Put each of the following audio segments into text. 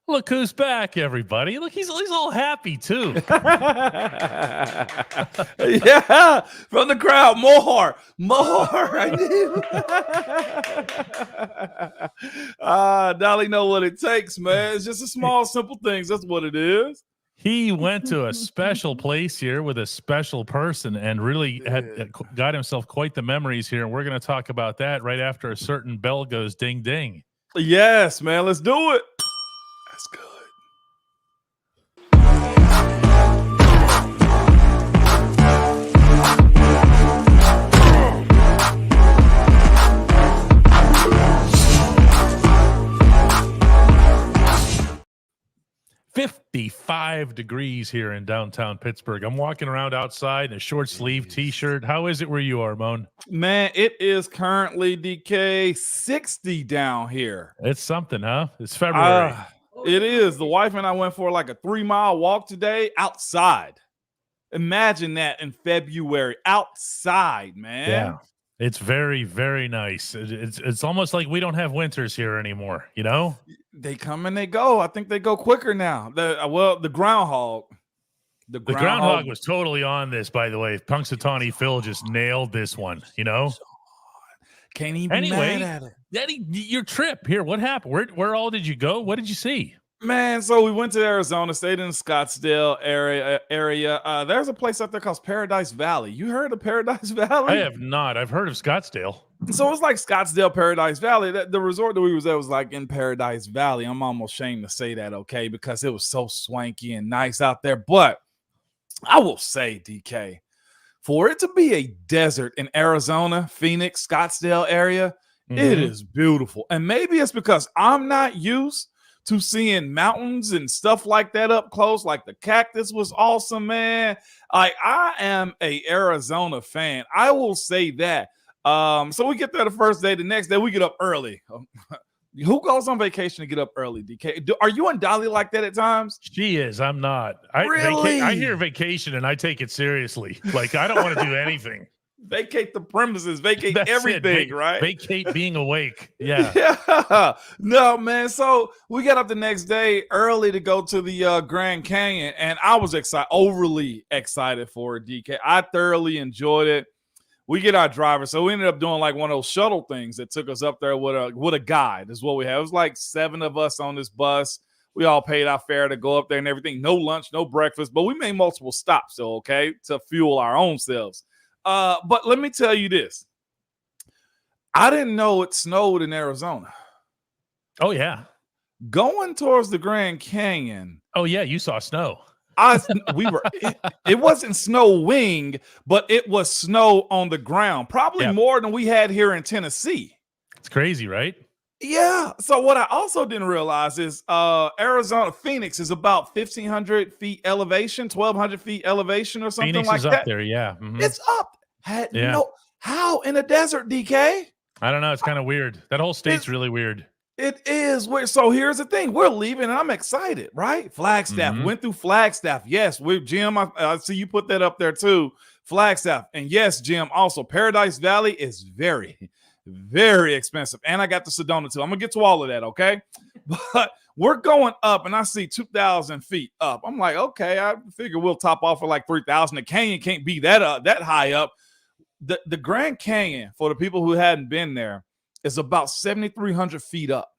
Look who's back, everybody. Look, he's all happy, too. Yeah, from the crowd. More. I knew. Dolly know what it takes, man. It's just a small, simple things. That's what it is. He went to a special place here with a special person and really got himself quite the memories here. And we're going to talk about that right after a certain bell goes ding, ding. Yes, man. Let's do it. That's good. 55 degrees here in downtown Pittsburgh. I'm walking around outside in a short sleeve T-shirt. How is it where you are, Ramon? Man, it is currently DK 60 down here. It's something, huh? It's February. It is. The wife and I went for like a 3-mile walk today outside. Imagine that in February outside, man. Yeah. It's very, very nice. It's almost like we don't have winters here anymore, you know? They come and they go. I think they go quicker now. The groundhog. The groundhog was totally on this, by the way. Punxsutawney Phil just nailed this one, you know? Can't even be mad at it. Daddy, your trip here, what happened? Where all did you go? What did you see? Man, so we went to Arizona, stayed in the Scottsdale area. There's a place up there called Paradise Valley. You heard of Paradise Valley? I have not. I've heard of Scottsdale. So it's like Scottsdale, Paradise Valley. The resort that we was at was like in Paradise Valley. I'm almost ashamed to say that, okay, because it was so swanky and nice out there. But I will say, DK, for it to be a desert in Arizona, Phoenix, Scottsdale area, it is beautiful. And maybe it's because I'm not used to seeing mountains and stuff like that up close. Like the cactus was awesome, man. Like I am a Arizona fan. I will say that. So we get there the first day. The next day we get up early. Who goes on vacation to get up early, DK? Are you and Dolly like that at times? She is. I'm not. Really? I hear vacation and I take it seriously. Like I don't want to do anything. Vacate the premises, vacate everything, right? Vacate being awake. Yeah. Yeah. No, man. So we got up the next day early to go to the Grand Canyon, and I was overly excited for it, DK. I thoroughly enjoyed it. We get our driver, so we ended up doing like one of those shuttle things that took us up there with a guide. Is what we had. It was like 7 of us on this bus. We all paid our fare to go up there and everything. No lunch, no breakfast, but we made multiple stops, so okay, to fuel our own selves. But let me tell you this. I didn't know it snowed in Arizona. Oh, yeah. Going towards the Grand Canyon. Oh, yeah. You saw snow. It wasn't snowing, but it was snow on the ground. Probably more than we had here in Tennessee. It's crazy, right? Yeah. So what I also didn't realize is Arizona, Phoenix is about 1,500 feet elevation, 1,200 feet elevation or something Phoenix like is that. Up there, yeah. Mm-hmm. It's up. How in a desert, DK? I don't know. It's kind of weird. That whole state's really weird. It is weird. So here's the thing. We're leaving and I'm excited, right? Flagstaff. Went through Flagstaff. Yes, with Jim. I see you put that up there too. Flagstaff. And yes, Jim, also Paradise Valley is very, very expensive. And I got the Sedona too. I'm going to get to all of that, okay? But we're going up and I see 2,000 feet up. I'm like, okay, I figure we'll top off at like 3,000. The canyon can't be that high up. The Grand Canyon, for the people who hadn't been there, is about 7,300 feet up.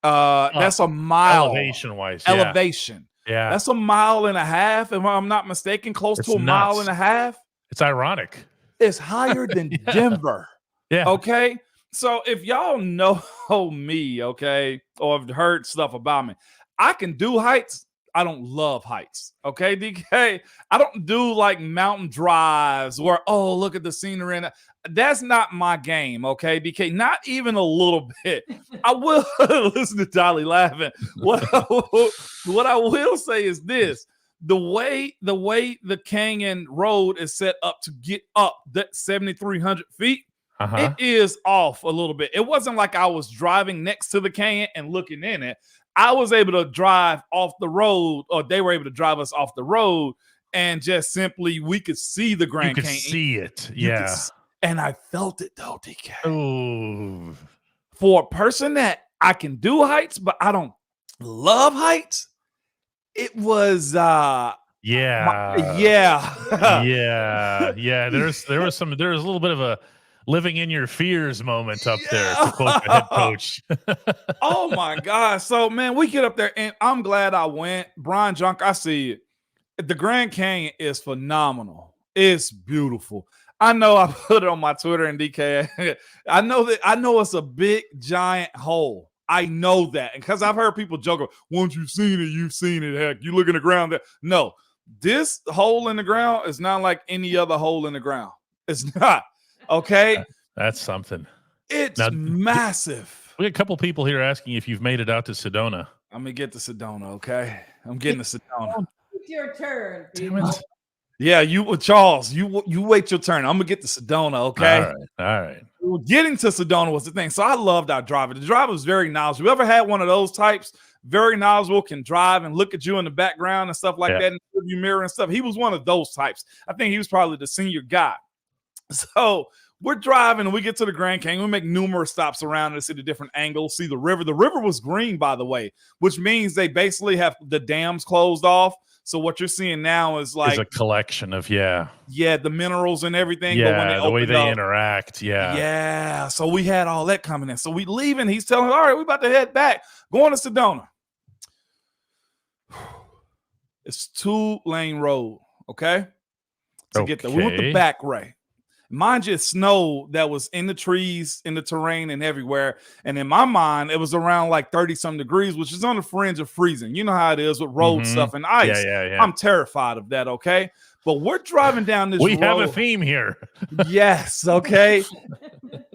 That's a mile. Elevation-wise. Elevation. Yeah. That's a mile and a half, if I'm not mistaken, close to a mile and a half. It's ironic. It's higher than Denver. Yeah. Okay. So if y'all know me, okay, or have heard stuff about me, I can do heights. I don't love heights. Okay, DK. I don't do like mountain drives where, oh, look at the scenery. That's not my game. Okay, DK. Not even a little bit. I will listen to Dolly laughing. What I will say is this. The way the canyon road is set up to get up that 7,300 feet, it is off a little bit. It wasn't like I was driving next to the canyon and looking in it. I was able to drive off the road, or they were able to drive us off the road, and just simply we could see the Grand Canyon. You could see it, yeah. And I felt it though, DK. Ooh. For a person that I can do heights, but I don't love heights. It was Yeah. yeah. Yeah. There was a little bit of a living in your fears moment up there, to quote the Yeah. head coach. Oh my God. So man, we get up there and I'm glad I went. Brian Junk, I see it. The Grand Canyon is phenomenal. It's beautiful. I know I put it on my Twitter and DK. I know it's a big giant hole. I know that. Because I've heard people joke, once you've seen it, you've seen it. Heck, you look in the ground there. No, this hole in the ground is not like any other hole in the ground. It's not. Okay. That's something. It's massive. We got a couple people here asking if you've made it out to Sedona. I'm gonna get to Sedona, okay? I'm getting to Sedona. It's your turn. Damn it. Yeah, you Charles, you wait your turn. I'm gonna get to Sedona, okay? All right. Getting to Sedona was the thing. So I loved our driver. The driver was very knowledgeable. You ever had one of those types? Very knowledgeable, can drive and look at you in the background and stuff like that, and you mirror and stuff. He was one of those types. I think he was probably the senior guy. So we're driving and we get to the Grand Canyon. We make numerous stops around to see the different angles, see the river. The river was green, by the way, which means they basically have the dams closed off. So what you're seeing now is like a collection of the minerals and everything. Yeah, but when the way they interact. Yeah. Yeah. So we had all that coming in. So we leave and he's telling us, all right, we're about to head back, going to Sedona. It's 2-lane road, okay? To get there. We went the back way. Mind you, snow that was in the trees, in the terrain, and everywhere. And in my mind, it was around like 30-some degrees, which is on the fringe of freezing. You know how it is with road stuff and ice. Yeah. I'm terrified of that, okay? But we're driving down this road. We have a theme here. Yes, okay?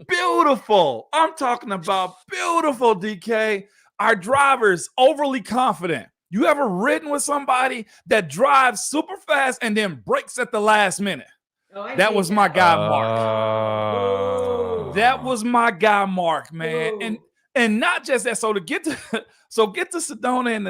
Beautiful. I'm talking about beautiful, DK. Our driver's overly confident. You ever ridden with somebody that drives super fast and then brakes at the last minute? That was my guy, Mark. That was my guy, Mark, man. And not just that. So get to Sedona and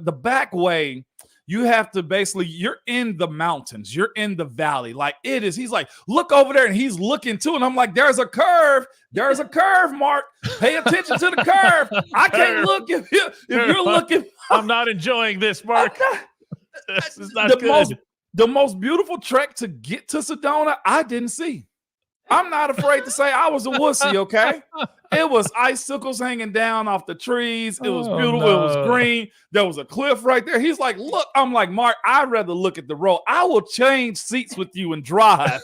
the back way, you have to basically, you're in the mountains, you're in the valley. Like it is. He's like, look over there, and he's looking too. And I'm like, there's a curve. There's a curve, Mark. Pay attention to the curve. I can't look if you're looking. I'm not enjoying this, Mark. This is not good. The most beautiful trek to get to Sedona, I didn't see. I'm not afraid to say I was a wussy, okay? It was icicles hanging down off the trees. It was beautiful. No. It was green. There was a cliff right there. He's like, look. I'm like, Mark, I'd rather look at the road. I will change seats with you and drive.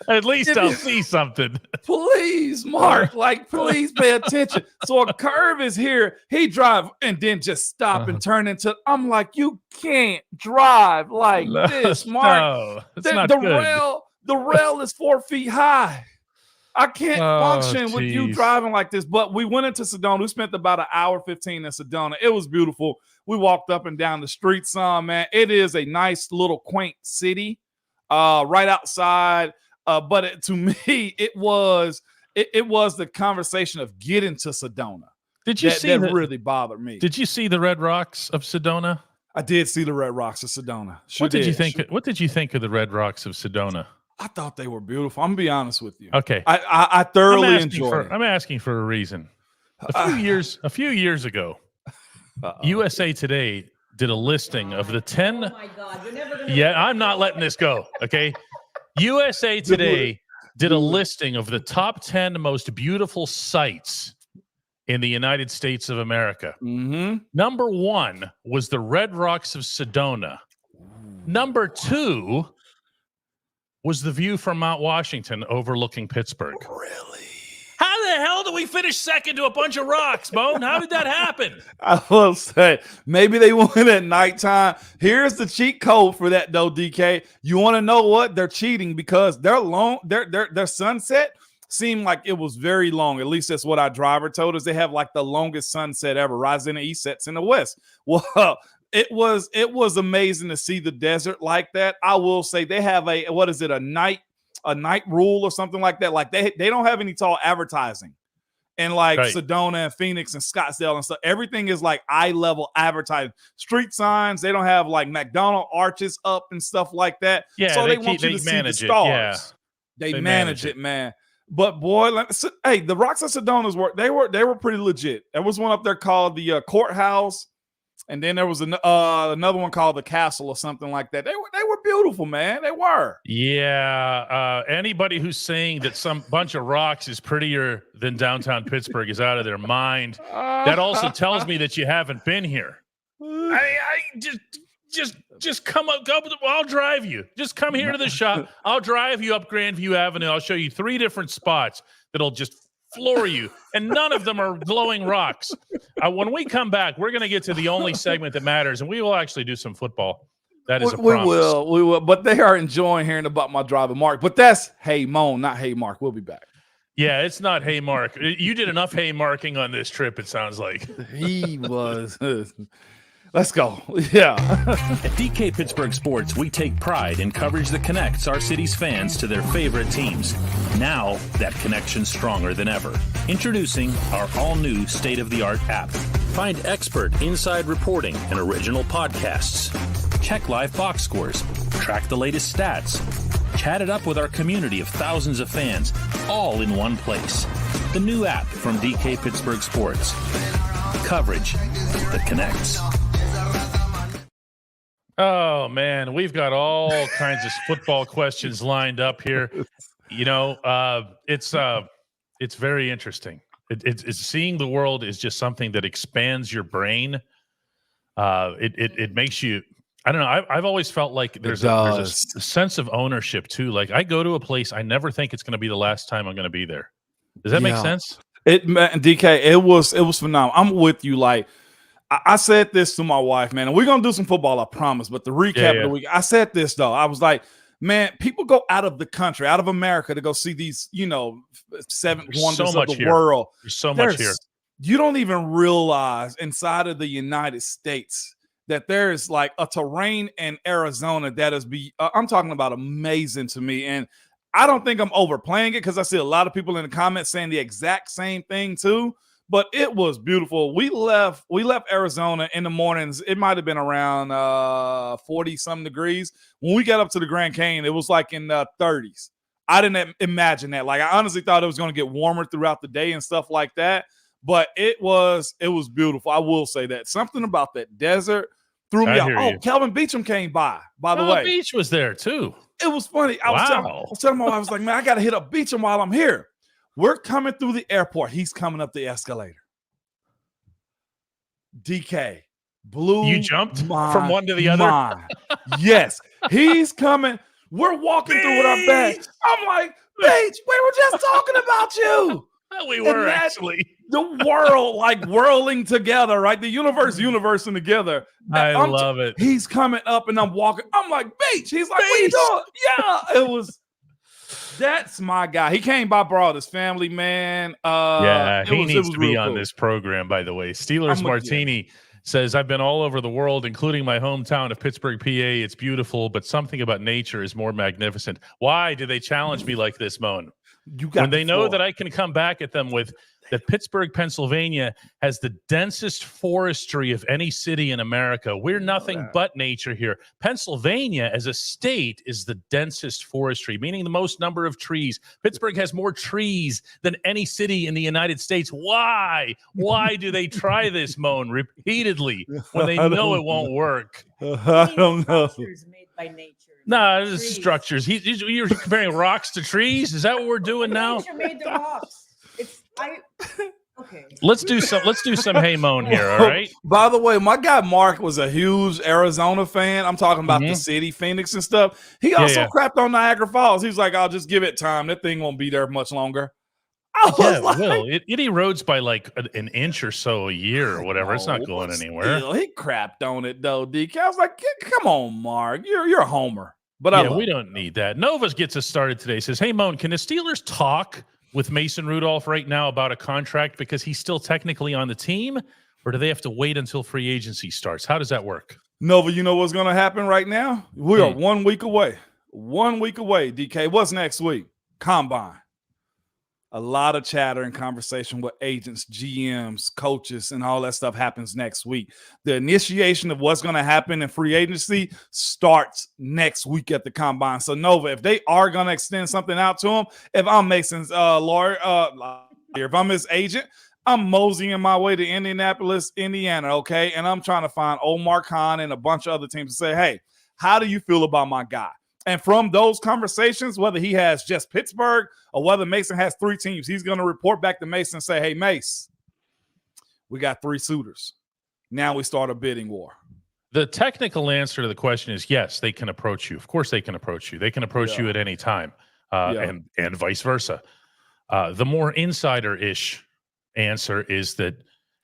At least I'll see something. Please, Mark, please pay attention. So a curve is here. He drive and then just stop and turn into. I'm like, you can't drive like this, Mark. No, it's not good. The rail is 4 feet high. I can't function with you driving like this. But we went into Sedona. We spent about an hour 15 in Sedona. It was beautiful. We walked up and down the streets. Man, it is a nice little quaint city right outside. But to me, it was the conversation of getting to Sedona. Did you see that really bothered me? Did you see the Red Rocks of Sedona? I did see the Red Rocks of Sedona. What did you think? What did you think of the Red Rocks of Sedona? I thought they were beautiful. I'm gonna be honest with you. Okay, I thoroughly enjoyed it. I'm asking for a reason. A few years ago, USA Today did a listing of the 10. Oh my God! You're never gonna. Yeah, I'm not letting this go. Okay, USA Today did a listing of the top 10 most beautiful sites in the United States of America. Mm-hmm. Number 1 was the Red Rocks of Sedona. Number 2 was the view from Mount Washington overlooking Pittsburgh. Really? How the hell did we finish second to a bunch of rocks, Bone? How did that happen? I will say, maybe they went at nighttime. Here's the cheat code for that, though, DK. You want to know what? They're cheating because their sunset seemed like it was very long. At least that's what our driver told us. They have like the longest sunset ever. Rises in the east, sets in the west. Well, it was amazing to see the desert like that. I will say they have a night rule or something like that. Like they don't have any tall advertising. And like Sedona and Phoenix and Scottsdale and stuff, everything is like eye level advertising. Street signs, they don't have like McDonald's arches up and stuff like that. Yeah, so they want you to see the stars. Yeah. They manage it, man. But boy, hey, the Rocks at Sedona's they were pretty legit. There was one up there called the Courthouse, and then there was another one called the Castle or something like that. They were beautiful, man. They were. Yeah. Anybody who's saying that some bunch of rocks is prettier than downtown Pittsburgh is out of their mind. That also tells me that you haven't been here. I just come up. I'll drive you. Just come here to the shop. I'll drive you up Grandview Avenue. I'll show you 3 different spots that'll just floor you, and none of them are glowing rocks. When we come back, we're going to get to the only segment that matters, and we will actually do some football. That is a promise. We will. But they are enjoying hearing about my driver, Mark. But that's Hey Moan, not Hey Mark. We'll be back. Yeah, it's not Hey Mark. You did enough Hey Marking on this trip, it sounds like. He was. Let's go. Yeah. At DK Pittsburgh Sports, we take pride in coverage that connects our city's fans to their favorite teams. Now, that connection's stronger than ever. Introducing our all-new state-of-the-art app. Find expert inside reporting and original podcasts. Check live box scores. Track the latest stats. Chat it up with our community of thousands of fans, all in one place. The new app from DK Pittsburgh Sports. Coverage that connects. Oh, man, we've got all kinds of football questions lined up here. You know, it's very interesting. It's seeing the world is just something that expands your brain. It makes you, I don't know. I've always felt like there's a sense of ownership too. Like I go to a place, I never think it's going to be the last time I'm going to be there. Does that make sense? DK, it was phenomenal. I'm with you. Like I said this to my wife, man, and we're going to do some football, I promise. But the recap of the week, I said this though. I was like, man, people go out of the country, out of America to go see these, 7 wonders of the world. There's so much here. You don't even realize inside of the United States that there's like a terrain in Arizona that is I'm talking about amazing to me. And I don't think I'm overplaying it because I see a lot of people in the comments saying the exact same thing too. But it was beautiful. We left Arizona in the mornings. It might have been around 40-some degrees. When we got up to the Grand Canyon, it was like in the 30s. I didn't imagine that. Like I honestly thought it was going to get warmer throughout the day and stuff like that. But it was beautiful. I will say that. Something about that desert threw me out. Oh, Kelvin Beachum came by the way. Beach was there too. It was funny. I was telling my wife, I was like, man, I got to hit up Beachum while I'm here. We're coming through the airport. He's coming up the escalator. DK, you jumped from one to the other? Yes. He's coming. We're walking through with our bags. I'm like, Beach, we were just talking about you. We were actually. The world like whirling together, right? The universing together. I love it. He's coming up and I'm walking. I'm like, Beach. He's like, what are you doing? Yeah, it was. That's my guy. He came by, brought his family, man. He needs to be on this program, by the way. Steelers Martini says, I've been all over the world, including my hometown of Pittsburgh, PA. It's beautiful, but something about nature is more magnificent. Why do they challenge me like this, Moan? When they know that I can come back at them with that Pittsburgh, Pennsylvania has the densest forestry of any city in America. We're nothing but nature here. Pennsylvania as a state is the densest forestry, meaning the most number of trees. Pittsburgh has more trees than any city in the United States. Why? Why do they try this, Moan, repeatedly when they know it won't work? I don't know. Made by nature. No, this is structures. You're comparing rocks to trees? Is that what we're doing now? Nature made the rocks. Okay. Let's do some Hey Moan here, all right? By the way, my guy Mark was a huge Arizona fan. I'm talking about the city, Phoenix and stuff. He also crapped on Niagara Falls. He's like, I'll just give it time. That thing won't be there much longer. It erodes by like an inch or so a year or whatever. It's not going anywhere. He crapped on it though, DK. I was like, come on, Mark. You're a homer. But we don't need that. Novas gets us started today. Says, hey, Moan, can the Steelers talk with Mason Rudolph right now about a contract because he's still technically on the team, or do they have to wait until free agency starts? How does that work? Nova, you know what's going to happen right now? We are 1 week away. 1 week away, DK. What's next week? Combine. a lot of chatter and conversation with agents, GMs, coaches, and all that stuff happens next week. The initiation of what's going to happen in free agency starts next week at the combine. So Nova, if they are going to extend something out to him, if I'm Mason's lawyer, if I'm his agent, I'm moseying my way to Indianapolis, Indiana, okay? And I'm trying to find Omar Khan and a bunch of other teams to say, hey, how do you feel about my guy? And from those conversations, whether he has just Pittsburgh or whether Mason has 3 teams, he's going to report back to Mason and say, hey, Mace, we got 3 suitors. Now we start a bidding war. The technical answer to the question is yes, they can approach you. Of course they can approach you. They can approach you at any time and vice versa. The more insider-ish answer is that,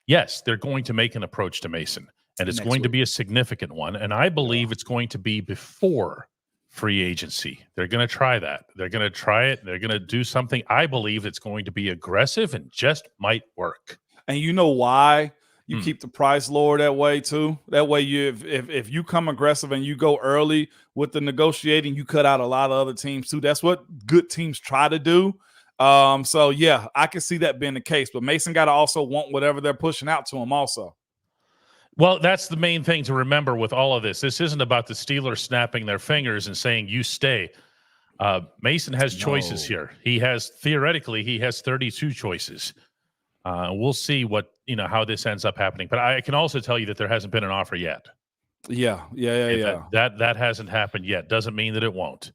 yes, they're going to make an approach to Mason, and it's going to be a significant one. And I believe it's going to be before free agency. They're going to try that. They're going to try it. They're going to do something. I believe it's going to be aggressive and just might work. And you know why you keep the price lower that way too? That way, if you come aggressive and you go early with the negotiating, you cut out a lot of other teams too. That's what good teams try to do. So yeah, I can see that being the case, but Mason got to also want whatever they're pushing out to him also. Well, that's the main thing to remember with all of this. This isn't about the Steelers snapping their fingers and saying, you stay. Mason has choices here. He has 32 choices. We'll see how this ends up happening. But I can also tell you that there hasn't been an offer yet. Yeah. That hasn't happened yet. Doesn't mean that it won't.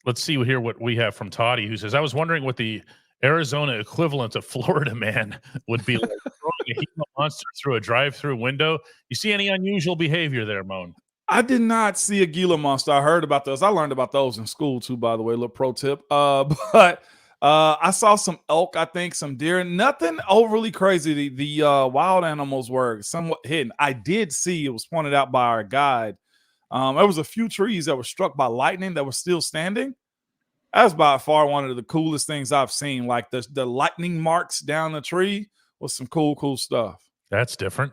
Let's see here what we have from Toddy, who says, I was wondering what the Arizona equivalent of Florida man would be like throwing a Gila monster through a drive-through window. You see any unusual behavior there, Moan? I did not see a Gila monster. I heard about those. I learned about those in school too, by the way, a little pro tip. But I saw some elk, I think, some deer, nothing overly crazy. The wild animals were somewhat hidden. I did see, it was pointed out by our guide, there was a few trees that were struck by lightning that were still standing. That's by far one of the coolest things I've seen. Like the lightning marks down the tree was some cool stuff. That's different.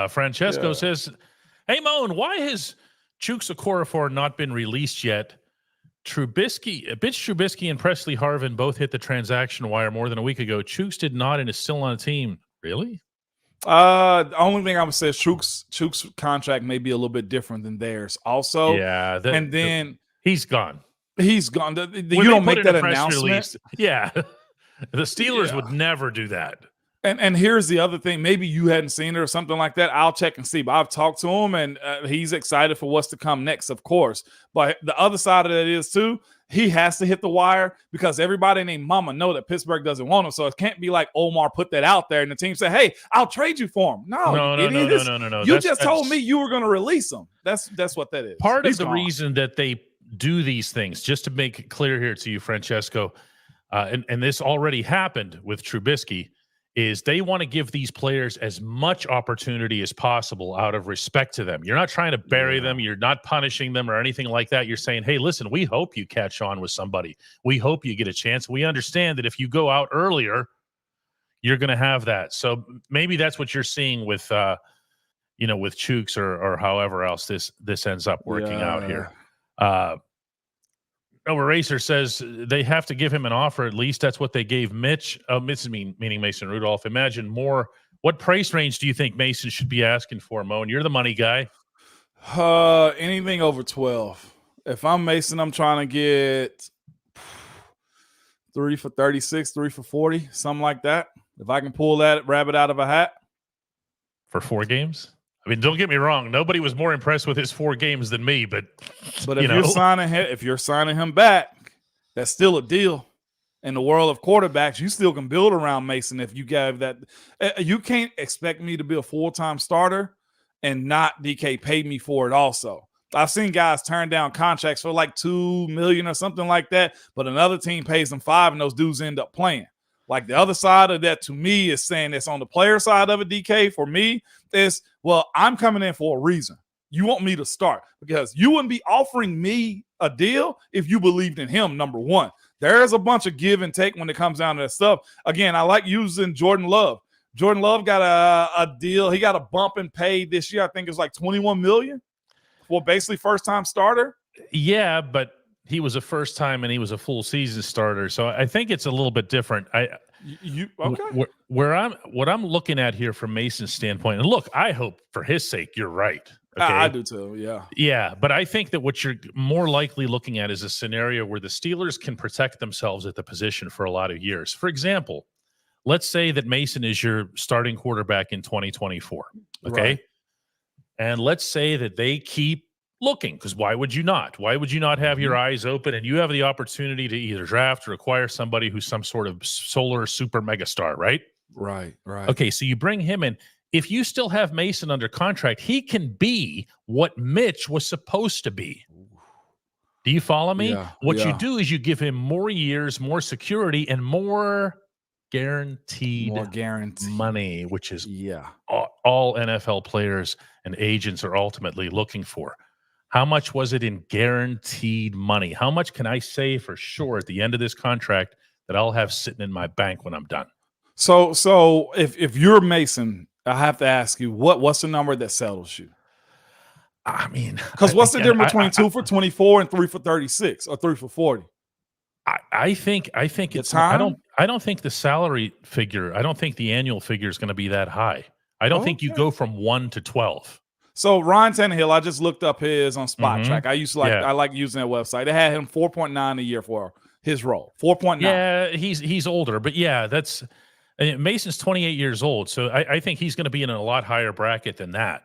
Francesco says, hey, Moan, why has Chooks Okorafor not been released yet? Trubisky and Presley Harvin both hit the transaction wire more than a week ago. Chooks did not and is still on a team. Really? The only thing I would say is Chooks' contract may be a little bit different than theirs also. Yeah. He's gone. He's gone. You don't make that announcement. Release, yeah. The Steelers would never do that. And here's the other thing. Maybe you hadn't seen it or something like that. I'll check and see. But I've talked to him, and he's excited for what's to come next, of course. But the other side of that is, too, he has to hit the wire because everybody named Mama know that Pittsburgh doesn't want him. So it can't be like Omar put that out there and the team say, hey, I'll trade you for him. No. You just told me you were going to release him. That's what that is. Part of the reason that they do these things, just to make it clear here to you, Francesco, and this already happened with Trubisky, is they want to give these players as much opportunity as possible out of respect to them. You're not trying to bury them. You're not punishing them or anything like that. You're saying, hey, listen, we hope you catch on with somebody. We hope you get a chance. We understand that if you go out earlier, you're going to have that. So maybe that's what you're seeing with, with Chooks or however else this ends up working out here. Eraser says they have to give him an offer. At least that's what they gave Mitch. Meaning Mason Rudolph. Imagine more. What price range do you think Mason should be asking for, Mo? And you're the money guy. Anything over 12. If I'm Mason, I'm trying to get 3 for 36, 3 for 40, something like that. If I can pull that rabbit out of a hat. For 4 games? I mean, don't get me wrong. Nobody was more impressed with his 4 games than me, but if you're signing him back, that's still a deal. In the world of quarterbacks, you still can build around Mason if you gave that. You can't expect me to be a full-time starter and not DK pay me for it also. I've seen guys turn down contracts for like $2 million or something like that, but another team pays them $5 million and those dudes end up playing. Like the other side of that to me is saying it's on the player side of it, DK, for me, is, well, I'm coming in for a reason. You want me to start because you wouldn't be offering me a deal if you believed in him, number one. There's a bunch of give and take when it comes down to that stuff. Again, I like using Jordan Love. Jordan Love got a deal. He got a bump in pay this year. I think it was like $21 million for basically first-time starter. Yeah, but he was a first time and he was a full season starter. So I think it's a little bit different. Okay? What I'm looking at here from Mason's standpoint, and look, I hope for his sake you're right. Okay? I do too. Yeah. Yeah, but I think that what you're more likely looking at is a scenario where the Steelers can protect themselves at the position for a lot of years. For example, let's say that Mason is your starting quarterback in 2024. Okay. Right. And let's say that they keep looking, because why would you not? Why would you not have your eyes open and you have the opportunity to either draft or acquire somebody who's some sort of solar super megastar, right? Right. Okay, so you bring him in. If you still have Mason under contract, he can be what Mitch was supposed to be. Do you follow me? Yeah, What you do is you give him more years, more security, and more guaranteed money, which is all NFL players and agents are ultimately looking for. How much was it in guaranteed money? How much can I say for sure at the end of this contract that I'll have sitting in my bank when I'm done? So if you're Mason, I have to ask you, what's the number that settles you? I mean, because what's the difference between 2 for 24 and 3 for 36 or 3 for 40? I think it's time? I don't think the salary figure, I don't think the annual figure is going to be that high. I don't think you go from 1 to 12. So Ryan Tannehill, I just looked up his on Spot Track. I like using that website. They had him 4.9 a year for his role. 4.9. Yeah, he's older, but yeah, Mason's 28 years old, so I think he's going to be in a lot higher bracket than that.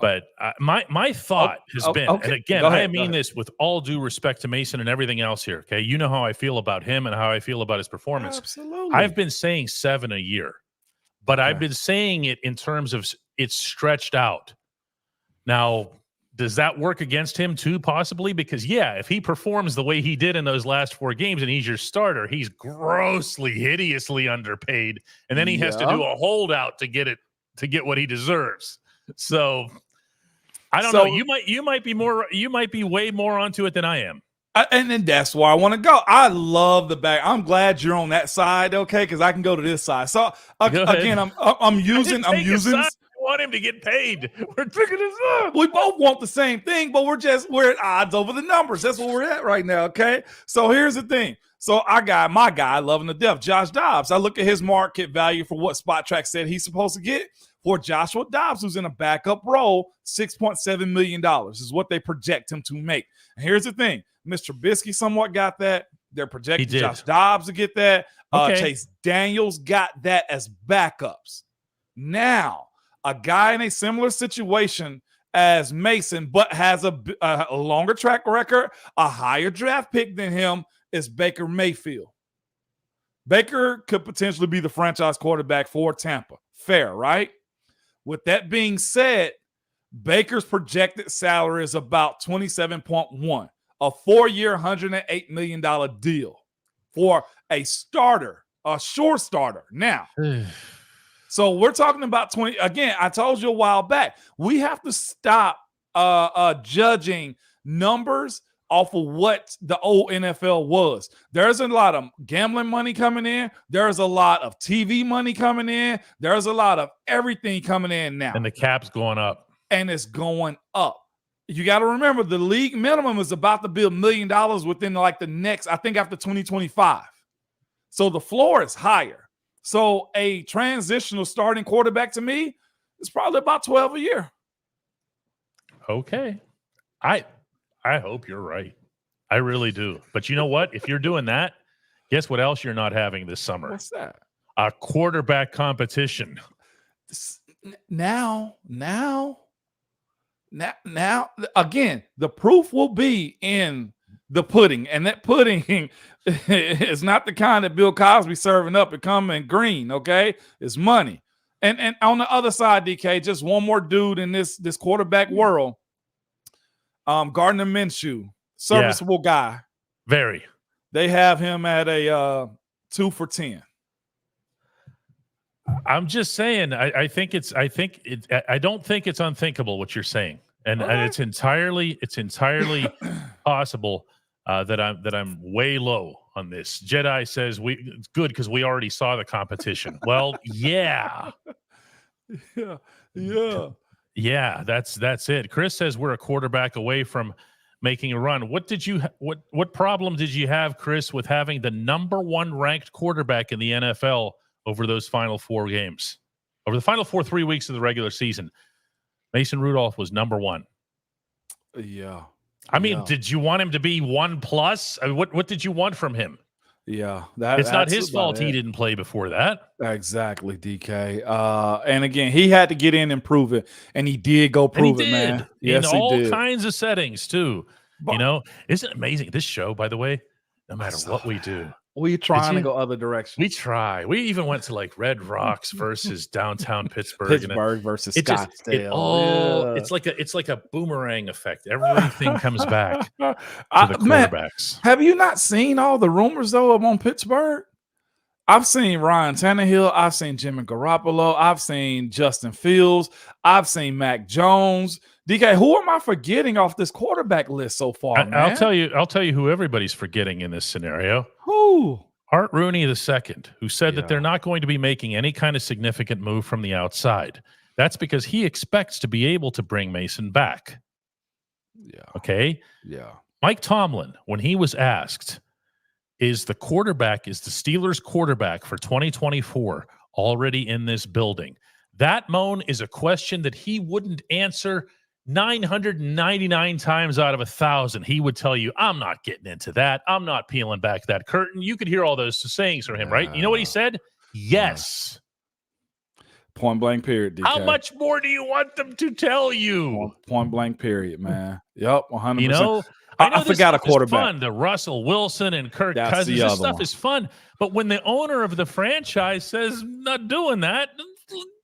But my thought has been, and again, I mean this with all due respect to Mason and everything else here. Okay, you know how I feel about him and how I feel about his performance. Absolutely, I've been saying 7 a year, but I've been saying it in terms of it's stretched out. Now, does that work against him too, possibly? Because, if he performs the way he did in those last 4 games and he's your starter, he's grossly, hideously underpaid. And then he has to do a holdout to get what he deserves. So I don't know. You might be way more onto it than I am. And then that's where I want to go. I love the back. I'm glad you're on that side, okay? Because I can go to this side. So again, I'm using. I want him to get paid. We're picking this up. We both want the same thing, but we're at odds over the numbers. That's where we're at right now. Okay. So here's the thing. So I got my guy loving to death, Josh Dobbs. I look at his market value for what Spot Track said he's supposed to get for Joshua Dobbs, who's in a backup role. $6.7 million is what they project him to make. And here's the thing. Mr. Trubisky somewhat got that. They're projecting Josh Dobbs to get that. Chase Daniels got that as backups. Now, a guy in a similar situation as Mason, but has a longer track record, a higher draft pick than him, is Baker Mayfield. Baker could potentially be the franchise quarterback for Tampa. Fair, right? With that being said, Baker's projected salary is about $27.1, a 4-year, $108 million deal for a starter, a sure starter. Now, so we're talking about 20. Again, I told you a while back, we have to stop judging numbers off of what the old NFL was. There's a lot of gambling money coming in. There's a lot of TV money coming in. There's a lot of everything coming in now. And the cap's going up. And it's going up. You got to remember, the league minimum is about to be $1 million within like the next, I think after 2025. So the floor is higher. So a transitional starting quarterback to me is probably about 12 a year. Okay. I hope you're right. I really do. But you know what? If you're doing that, guess what else you're not having this summer? What's that? A quarterback competition. Now, again, the proof will be in the pudding, and that pudding is not the kind that Bill Cosby serving up and coming green. Okay, it's money. And on the other side, DK, just one more dude in this quarterback world. Gardner Minshew, serviceable guy. Very. They have him at a 2 for 10. I'm just saying. I don't think it's unthinkable what you're saying, and it's entirely possible that I'm way low on this. Jedi says it's good because we already saw the competition. Well, yeah. Yeah, that's it. Chris says we're a quarterback away from making a run. What problem did you have, Chris, with having the number 1 ranked quarterback in the NFL over those final 4 games? Over the final 3 weeks of the regular season, Mason Rudolph was number 1. Yeah. I mean, did you want him to be 1+? I mean, what did you want from him? Yeah. It's not his fault he didn't play before that. Exactly, DK. And again, he had to get in and prove it, and he did go prove it, man. Yes, in all kinds of settings too. But, isn't it amazing? This show, by the way, no matter what we do, we're trying to go other directions. We try. We even went to like Red Rocks versus downtown Pittsburgh. Pittsburgh versus Scottsdale. It's like a boomerang effect. Everything comes back to the quarterbacks. Man, have you not seen all the rumors though on Pittsburgh? I've seen Ryan Tannehill. I've seen Jimmy Garoppolo. I've seen Justin Fields. I've seen Mac Jones. DK, who am I forgetting off this quarterback list so far, man? I'll tell you who everybody's forgetting in this scenario. Who? Art Rooney II, who said that they're not going to be making any kind of significant move from the outside. That's because he expects to be able to bring Mason back. Yeah. Okay? Yeah. Mike Tomlin, when he was asked, is the Steelers quarterback for 2024 already in this building? That, Moan, is a question that he wouldn't answer 999 times out of 1,000. He would tell you, I'm not getting into that. I'm not peeling back that curtain. You could hear all those sayings from him, right? You know what he said? Yes. Point blank period, DK. How much more do you want them to tell you? Point blank period, man. Yep, 100%. You know, I forgot a quarterback. Fun. The Russell Wilson and Kirk Cousins. This stuff is fun. But when the owner of the franchise says not doing that,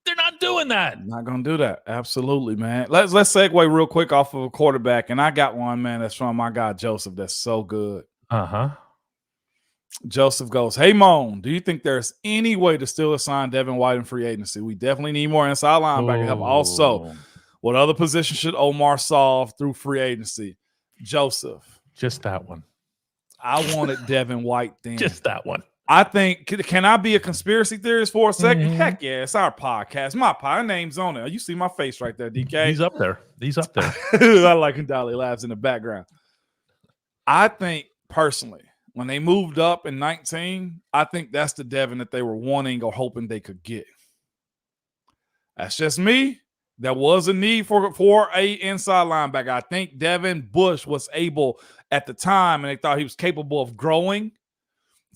they're not doing that. Not going to do that. Absolutely, man. Let's segue real quick off of a quarterback. And I got one, man, that's from my guy, Joseph. That's so good. Uh-huh. Joseph goes, hey, Moan, do you think there's any way to still assign Devin White in free agency? We definitely need more inside linebacker help. Also, what other position should Omar solve through free agency? Joseph. Just that one. I wanted Devin White then. Just that one. I think, can I be a conspiracy theorist for a second? Mm-hmm. Heck yeah, it's our podcast. My name's on it. You see my face right there, DK. He's up there. I like when Dolly laughs in the background. I think, personally, when they moved up in 19, I think that's the Devin that they were wanting or hoping they could get. That's just me. There was a need for a inside linebacker. I think Devin Bush was able at the time, and they thought he was capable of growing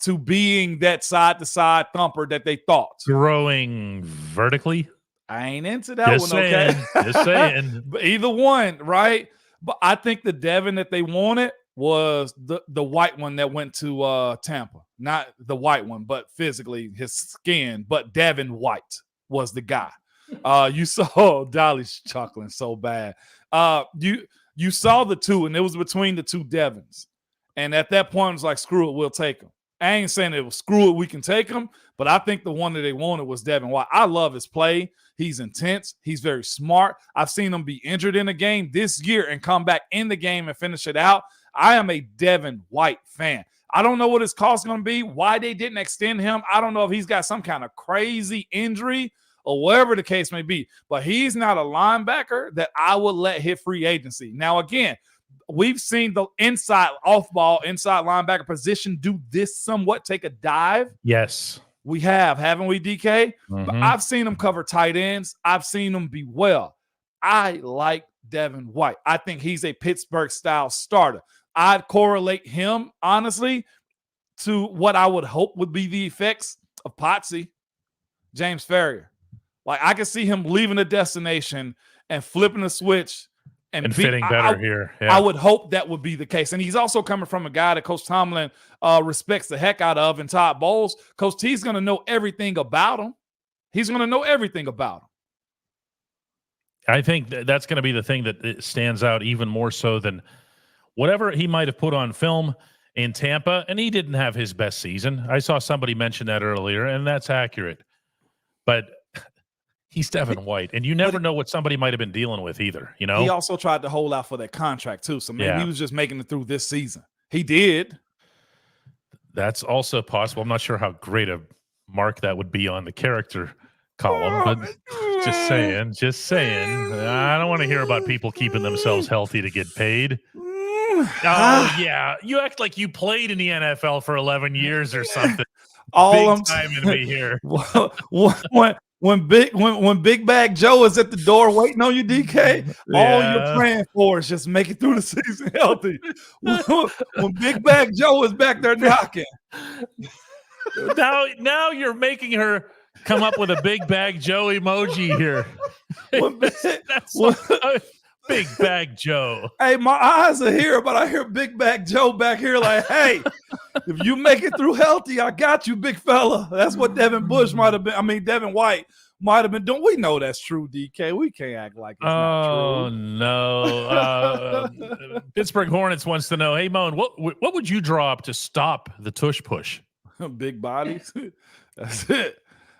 to being that side-to-side thumper that they thought. Growing vertically? I ain't into that one, okay? Just saying. But either one, right? But I think the Devin that they wanted was the white one that went to Tampa. Not the white one, but physically his skin. But Devin White was the guy. You saw Dolly's chuckling so bad. You saw the two, and it was between the two Devins. And at that point, it was like, screw it, we'll take them. I ain't saying it was screw it, we can take him, but I think the one that they wanted was Devin White. I love his play. He's intense. He's very smart. I've seen him be injured in a game this year and come back in the game and finish it out. I am a Devin White fan. I don't know what his cost is going to be, why they didn't extend him. I don't know if he's got some kind of crazy injury or whatever the case may be, but he's not a linebacker that I would let hit free agency. Now, again, we've seen the inside off-ball, inside linebacker position do this somewhat, take a dive. Yes. We have, haven't we, DK? Mm-hmm. But I've seen him cover tight ends. I've seen him be well. I like Devin White. I think he's a Pittsburgh-style starter. I'd correlate him, honestly, to what I would hope would be the effects of Potsy, James Ferrier. Like, I can see him leaving the destination and flipping the switch and fitting better here. Yeah. I would hope that would be the case. And he's also coming from a guy that Coach Tomlin respects the heck out of, in Todd Bowles. Coach T's going to know everything about him. He's going to know everything about him. I think that's going to be the thing that stands out even more so than whatever he might have put on film in Tampa. And he didn't have his best season. I saw somebody mention that earlier, and that's accurate. But he's Devin White, and you never know what somebody might have been dealing with either, you know? He also tried to hold out for that contract, too, so maybe he was just making it through this season. He did. That's also possible. I'm not sure how great a mark that would be on the character column, but just saying. I don't want to hear about people keeping themselves healthy to get paid. Oh, yeah. You act like you played in the NFL for 11 years or something. All Big time in me here. when Big Bag Joe is at the door waiting on you, DK, all you're praying for is just make it through the season healthy. When Big Bag Joe is back there knocking. Now you're making her come up with a Big Bag Joe emoji here. Big Bag Joe. Hey, my eyes are here, but I hear Big Bag Joe back here like, hey, if you make it through healthy, I got you, big fella. That's what Devin White might have been doing. We know that's true, DK. We can't act like it's not true. Oh, no. Pittsburgh Hornets wants to know, hey, Moan, what would you draw up to stop the tush push? Big bodies. That's it.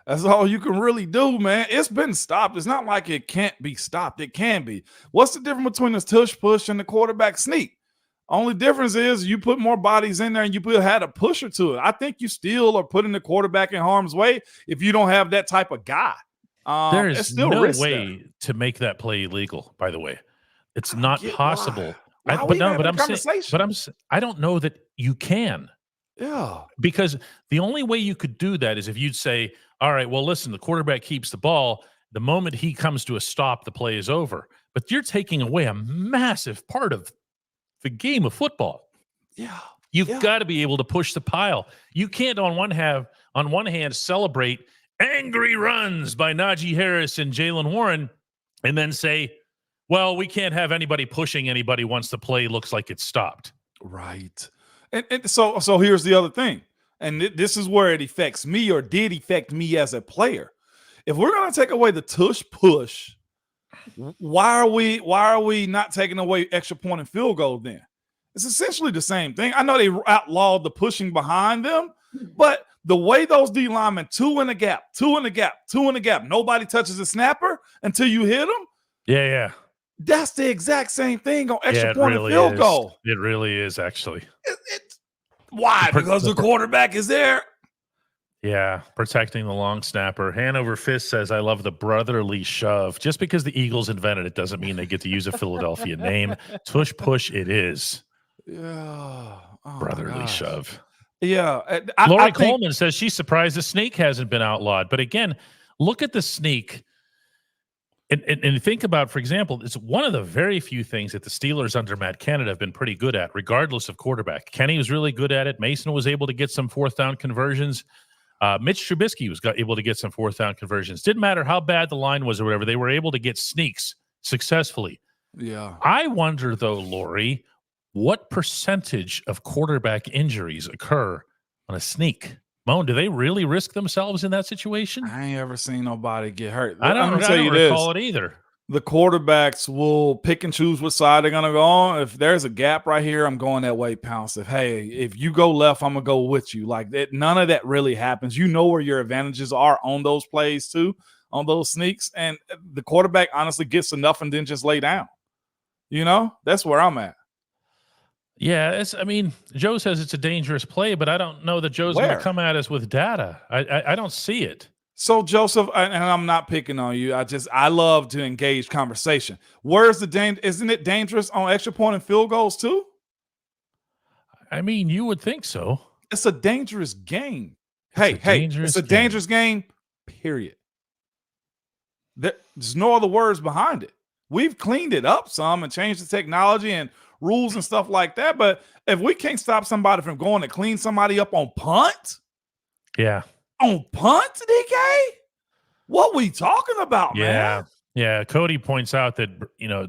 That's all you can really do, man. It's been stopped. It's not like it can't be stopped. It can be. What's the difference between this tush push and the quarterback sneak? Only difference is you put more bodies in there and you had a pusher to it. I think you still are putting the quarterback in harm's way if you don't have that type of guy. There is no way to make that play illegal, by the way. It's not possible. I don't know that you can. Yeah. Because the only way you could do that is if you'd say, all right, well, listen, the quarterback keeps the ball. The moment he comes to a stop, the play is over. But you're taking away a massive part of the game of football. Yeah. You've got to be able to push the pile. You can't on one hand celebrate angry runs by Najee Harris and Jalen Warren and then say, well, we can't have anybody pushing anybody once the play looks like it's stopped. Right. And so here's the other thing. And this is where it affects me or did affect me as a player. If we're going to take away the tush push, why are we not taking away extra point and field goal then? It's essentially the same thing. I know they outlawed the pushing behind them, but the way those D linemen, two in the gap, nobody touches the snapper until you hit them. Yeah. That's the exact same thing on extra point and field goal. It really is, actually. Why? Because the quarterback is there. Yeah, protecting the long snapper. Hanover Fist says, I love the brotherly shove. Just because the Eagles invented it doesn't mean they get to use a Philadelphia name. Tush push it is. Yeah. Oh, brotherly shove. Yeah. Lori Coleman says she's surprised the sneak hasn't been outlawed. But again, look at the sneak. And think about, for example, it's one of the very few things that the Steelers under Matt Canada have been pretty good at, regardless of quarterback. Kenny was really good at it. Mason was able to get some fourth down conversions. Mitch Trubisky was able to get some fourth down conversions. Didn't matter how bad the line was or whatever. They were able to get sneaks successfully. Yeah. I wonder, though, Lori, what percentage of quarterback injuries occur on a sneak? Moan, do they really risk themselves in that situation? I ain't ever seen nobody get hurt. I don't recall it either. The quarterbacks will pick and choose what side they're going to go on. If there's a gap right here, I'm going that way, Pounce. If you go left, I'm going to go with you. Like that, none of that really happens. You know where your advantages are on those plays too, on those sneaks. And the quarterback honestly gets enough and then just lay down. You know, that's where I'm at. Yeah, Joe says it's a dangerous play, but I don't know that Joe's going to come at us with data. I don't see it. So, Joseph, and I'm not picking on you. I love to engage conversation. Where's the danger? Isn't it dangerous on extra point and field goals too? You would think so. It's a dangerous game. It's a dangerous game, period. There's no other words behind it. We've cleaned it up some and changed the technology and rules and stuff like that. But if we can't stop somebody from going to clean somebody up on punt, on punt, DK, what we talking about, man? Yeah. Cody points out that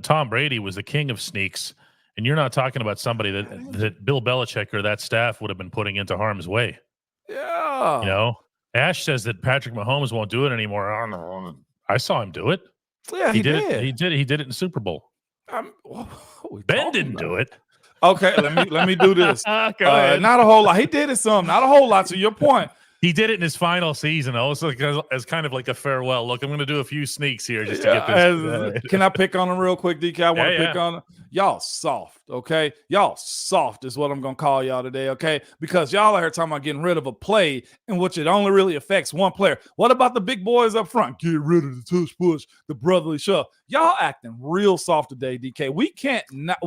Tom Brady was the king of sneaks, and you're not talking about somebody that Bill Belichick or that staff would have been putting into harm's way. Yeah. Ash says that Patrick Mahomes won't do it anymore. I don't know. I saw him do it. Yeah, he did. He did it in the Super Bowl. Ben didn't do it. Okay, let me do this. Go ahead. Not a whole lot. He did it some. Not a whole lot. To your point, he did it in his final season. Also, as kind of like a farewell. Look, I'm going to do a few sneaks here just to get this. Can I pick on him real quick, DK? I want to pick on him. Y'all soft, okay? Y'all soft is what I'm going to call y'all today, okay? Because y'all are here talking about getting rid of a play in which it only really affects one player. What about the big boys up front? Get rid of the tush push, the brotherly shove. Y'all acting real soft today, DK. We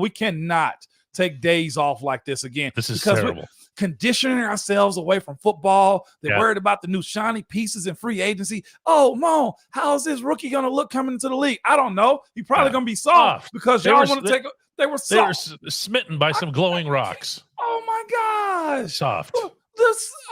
cannot take days off like this again. This is because terrible. We're conditioning ourselves away from football. They're Yeah. worried about the new shiny pieces in free agency. Oh, Mo, how is this rookie going to look coming into the league? I don't know. He's probably going to be soft because y'all want to take – they were soft. They were smitten by some glowing rocks. Oh, my gosh. Soft.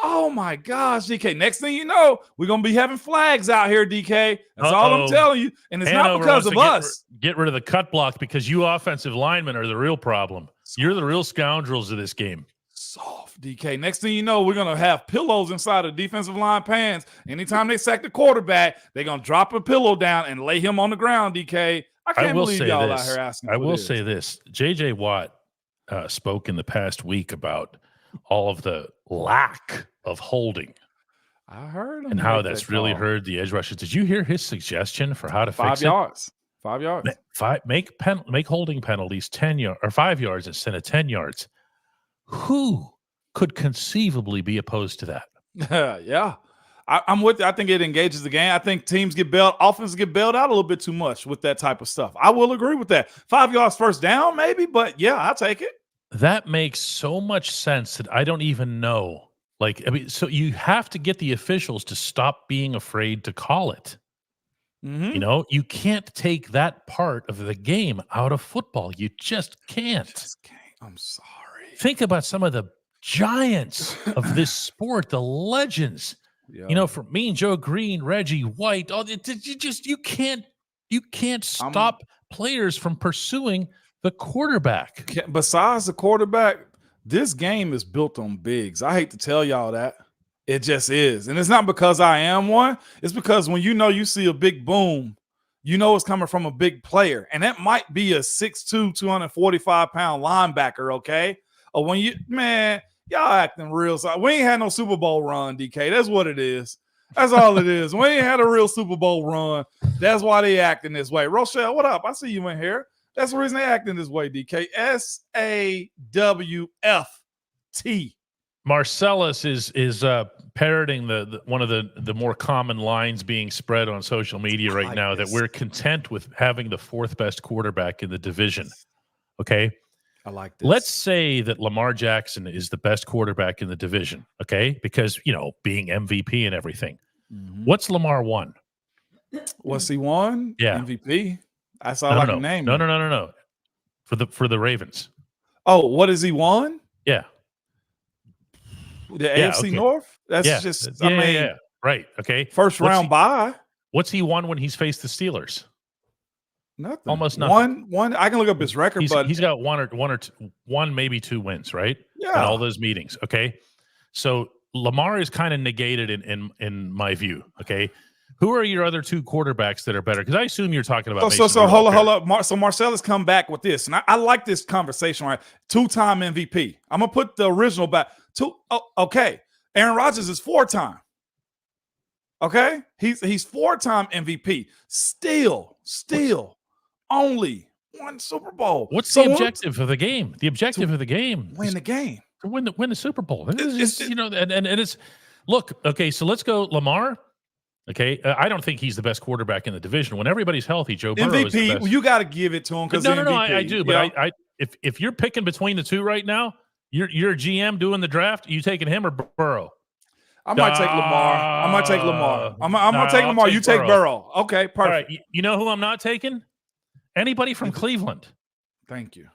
Oh my gosh, DK. Next thing you know, we're gonna be having flags out here, DK. That's all I'm telling you. And it's Hanover not because of us. Get rid of the cut block because you offensive linemen are the real problem. You're the real scoundrels of this game. Soft, DK. Next thing you know, we're gonna have pillows inside of defensive line pants. Anytime they sack the quarterback, they're gonna drop a pillow down and lay him on the ground, DK. I can't believe y'all out here asking. I will say this. JJ Watt spoke in the past week about all of the lack of holding. I heard him. And how that's really hurt the edge rushers. Did you hear his suggestion for how to fix it? 5 yards. 5 yards. Make holding penalties 10 yards or 5 yards instead of 10 yards. Who could conceivably be opposed to that? Yeah. I'm with you. I think it engages the game. I think offenses get bailed out a little bit too much with that type of stuff. I will agree with that. 5 yards first down, maybe, but yeah, I'll take it. That makes so much sense that I don't even know. So you have to get the officials to stop being afraid to call it. Mm-hmm. You can't take that part of the game out of football. You just can't. I'm sorry. Think about some of the giants of this sport, the legends. Yeah. For me and Joe Green, Reggie White. You can't stop players from pursuing the quarterback. Besides the quarterback, this game is built on bigs. I hate to tell y'all that. It just is. And it's not because I am one. It's because when you see a big boom, it's coming from a big player. And that might be a 6'2", 245-pound linebacker, okay? Or when y'all acting real. So we ain't had no Super Bowl run, DK. That's what it is. That's all it is. We ain't had a real Super Bowl run. That's why they acting this way. Rochelle, what up? I see you in here. That's the reason they acting this way, DK. SAWFT. Marcellus is parroting one of the more common lines being spread on social media right now that we're content with having the fourth best quarterback in the division. Okay? I like this. Let's say that Lamar Jackson is the best quarterback in the division, okay? Because, being MVP and everything. Mm-hmm. What's Lamar won? What's he won? Yeah. MVP. I saw like a name. No. For the Ravens. Oh, what has he won? Yeah. The AFC North? That's just Right. Okay. First round bye. What's he won when he's faced the Steelers? Nothing. Almost nothing. One. I can look up his record, but he's got one, maybe two wins, right? Yeah. In all those meetings. Okay. So Lamar is kind of negated in my view. Okay. Who are your other two quarterbacks that are better? Because I assume you're talking about. So hold up. So Marcellus come back with this, and I like this conversation. Right, 2-time MVP. I'm gonna put the original back. Okay. Aaron Rodgers is 4-time. Okay, he's 4-time MVP. Still only one Super Bowl. What's the objective of the game? The objective of the game win the game. To win the Super Bowl. And it's look. Okay, so let's go Lamar. Okay, I don't think he's the best quarterback in the division. When everybody's healthy, Joe Burrow is the best. You got to give it to him because no, I do. But if you're picking between the two right now, you're a GM doing the draft. You taking him or Burrow? I might take Lamar. I'm gonna take Lamar. You take Burrow. Okay, perfect. All right. You know who I'm not taking? Anybody from Cleveland. Thank you.